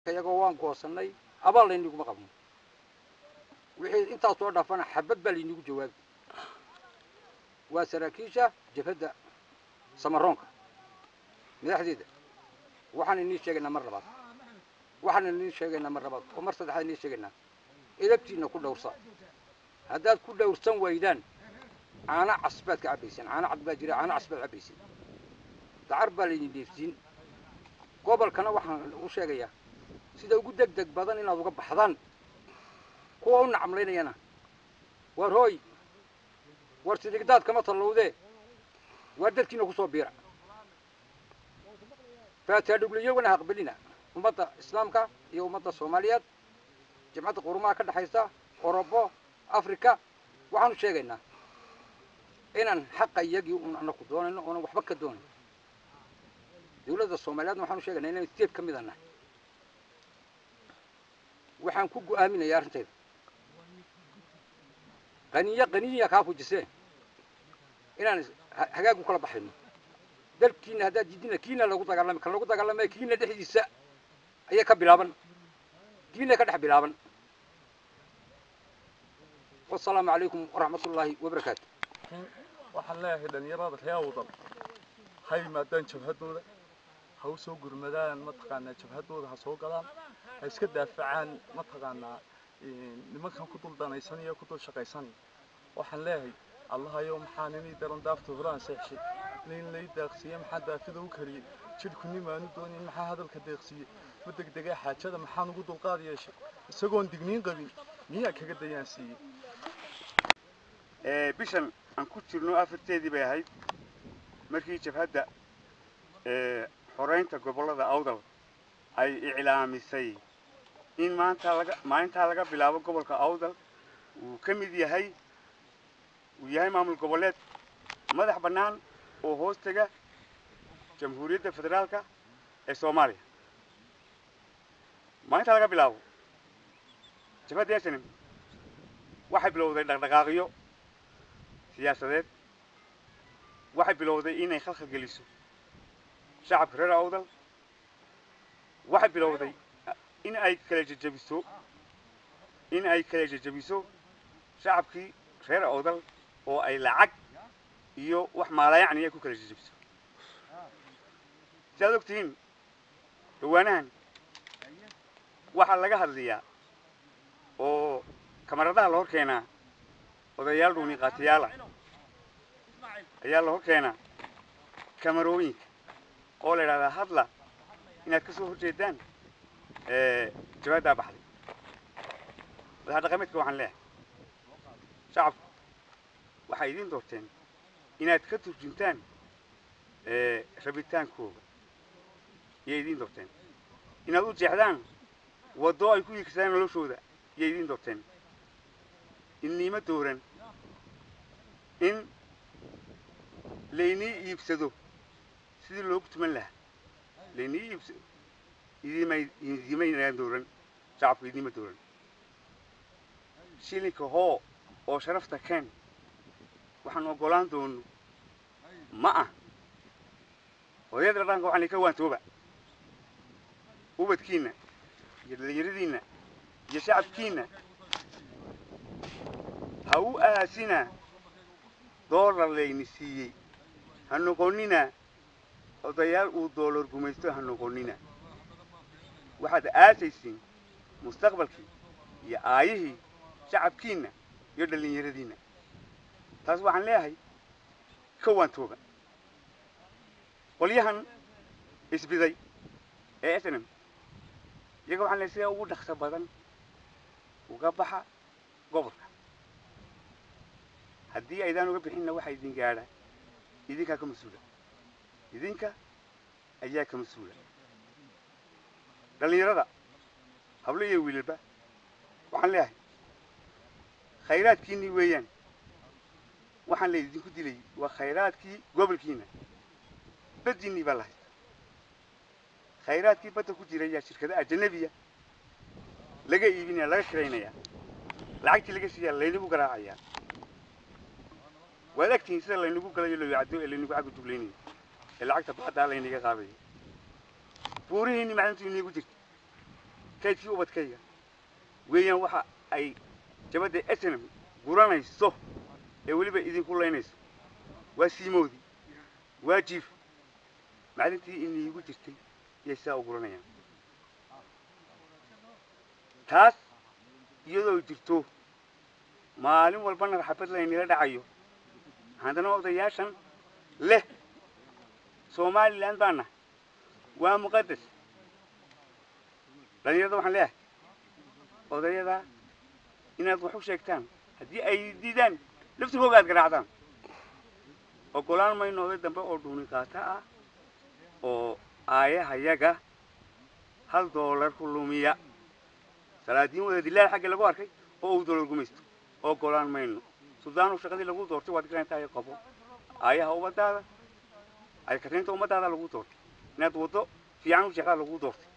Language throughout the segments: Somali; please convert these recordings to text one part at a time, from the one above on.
iyagoo waan goosanay abaal layniguma qabno wixii intaas soo dhaafana xabad baa laynigu jawaabi waa saraakiisha jabhadda samaroonka madaxdeeda waxaan inii sheegaynaa mar labaad oo mar saddexaad inii sheegaynaa idabtiina ku dhowrsa haddaad ku dhowrsan waydaan caana casbaad ka cabaysan caana cad baa jira caana casbaad cabaysan dacar baa laydin dheefsiin gobolkana waxaan u sheegayaa sida ugu degdeg badan inaad uga baxdaan kuwa u nacamlaynayana war hooy war sidigdaad kama tallowdee war dadkiina ku soo biira faataadhugliyogana haqbalina ummadda islaamka iyo ummadda soomaaliyeed jamcadda qurumaha ka dhexaysa orobo afrika waxaanu sheegaynaa inaan xaqa iyagii un anaku doonayno oonan waxba ka doonayn dawladda soomaaliyeedna waxaanu sheegaynaa inaan steed ka mid a nahay waxaan ku go'aaminayaa arrintayda qaniya kaa fujisee inaan hagaag u kala baxayno dalkiina haddaad jidina kiina lagu dagaalami kan lagu dagaalamaya kiina dhexdiisa ayay ka bilaaban kiina ka dhex bilaaban والسلام عليكم ورحمة الله وبركاته. وحنا هذا يراد الهاوضل هاي ما دان شبهتنا هاو سوق المدان متقنا شبهتنا هسوق قلم هيسكت دافعان متقنا لما كان كتول دان يسني كتول شقي سني وحنا الله يوم حانني درن دافت غران سحشي لين لي داقسيه محدا كذا وكري شد كوني ما ندوني محا هذا الكداقسيه بدك دقا حاجه maxaan ugu dulqaad yeeshay isagoon digniin qabin miyaa kaga dayaansiiyay bishan aan ku jirno afarteedii bay ahayd markii jabhadda xoreynta gobolada awdal ay iclaamisay in maalinta laga bilaabo gobolka awdal uu ka mid yahay maamul goboleed madax bannaan oo hoostaga jamhuuriyadda federaalka ee Soomaaliya maalinta laga bilaabo jabhadda SNM waxay bilowday dhaqdhaqaaqyo siyaasadeed waxay bilowday inay khalkhal geliso shacabka reer awdal waxay bilowday in ay kala jajabiso shacabkii reer awdal oo ay lacag iyo wax maalayacni ay ku kala jajabiso sidaad ogtihiin dhawaanahan waxaa laga hadlayaa oo kamaradaha la hor keenaa odayaal dhuuni qaatiyaala ayaa la hor keenaa kamarooyinka oo la yidhahdaa hadla inaad ka soo horjeedaan jabhaddaa baxday madax dhaqameedka waxaan leeyahay shacabku waxay idiin doorteen inaad ka turjuntaan rabitaankooda iyo idiin doorteen inaad u jeexdaan waddo ay ku yigsadaan noloshooda iyo idiin doorteen innima dooran in laynii iibsado sidii loogu tuman lahaa laynii iibsado idimayna dooran shacabku idiima dooran shilinka hoo oo sharafta keen waxaan ogolaan doono ma ah odayada dhaqanka waxaan ka waantooba ubadkiina iyo dhalinyaradiina iyo shacabkiina ha u aasina doolar layni siiyey ha noqonina odayaal uu doolar gumaysto ha noqonina waxaad aasaysiin mustaqbalkii iyo aayihii shacabkiina iyo dhalinyaradiina taas waxaan leeyahay ka waantooba qolyahan isbiday ee SNM iyaga waxaan leeyahay sida ugu dhaqso badan uga baxa gobolka haddii aydaan uga bixinna waxa idin gaadha idinkaa ka mas-uula idinka ayaa ka mas-uula dhalinyarada hablo iyo wiilalba waxaan leeyahay khayraadkiinii weeyaan waxaan laydinku dilay waa khayraadkii gobolkiina baddiinii baa la haysta khayraadkii badda ku jira ayaa shirkada ajanabiya laga iibinaya laga kiraynayaa lacagtii laga siiyaa laynagu garaacayaa waad agtihiin sida laynagu galayo looyacdo ee laynagu xagga juglaynayo ee lacagta baxdaa laynaga qaadayo buurihiinni maclintu iniigu jirta kaydkii ubadkayga weeyaan waxa ay jabadda SNM guranayso ee weliba idinku leynayso waa siimoodi waa jiif maalintii iniigu jirtay yeesaa u guranayaan taas iyadoo jirto maalin walbana raxabad laynila dhacayo haddana odayaashan leh Somaliland baana waa muqaddas dhalinyarada waxaan leeyahay odayada inaad wax u sheegtaan haddii ay diidaan laftigooda aad garaacdaan ogolaan mayno oday dambe oo dhuuni qaata ah oo aayahayaga $1 ku lumiya salaadiin wada dilaal xagga lagu arkay oo uu doolar gumaysto ogolaan mayno suudaan shaqadii lagu doortay waad garantahay qabo aayaha ubadaada ay kareento umadaada lagu doortay inaad wado fiican u shaqada lagu doortay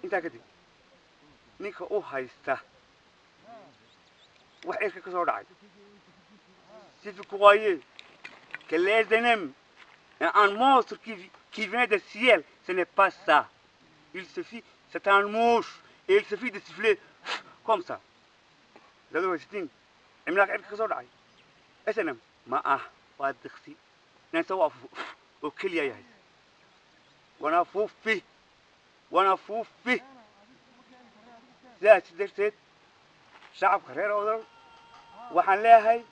inta kadib ninka u haysta wax irka ka soo dhacay si vous croyez que les ennemis un monstre qui vient du ciel ce n'est pas ça il suffit c'est un mouche et il suffit de siffler comme ça ده وستين عملاق عرق كسر عاي أسلم ما واد دخسي نسوا وكل ياهي وانا فوف فيه ذات درست شعب خير أوضل وحلاهي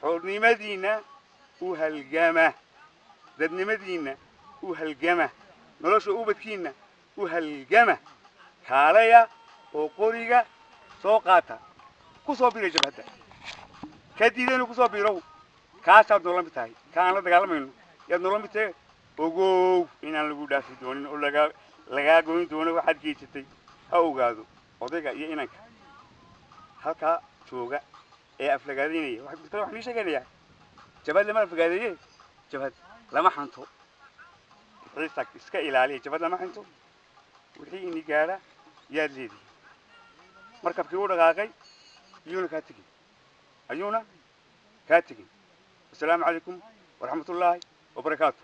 حورني مدينة وهالجامة ذدني مدينة وهالجامة نلاش أوبتكينا وهالجامة كاليا وقرية سوقاتا kusoo biiray jabhada kadiidana kusoo biirow kaasa doolan bitaay kaan la dagaalmayno yaa doolan bitay ogow inaan lagu dhaafi doonin oo laga goyn doono waxaad geysatay ha ogaado odayga iyo inanka halka jooga ee aflagaadinaya wax ni sheeganaya jabhad lama aflagaadiyay jabhad lama xanto xiisak iska ilaaliya jabhad lama xanto wixii ini gaara yaa leeyahay markabkii uu dhaqaaqay أيونا كاتجين السلام عليكم ورحمة الله وبركاته.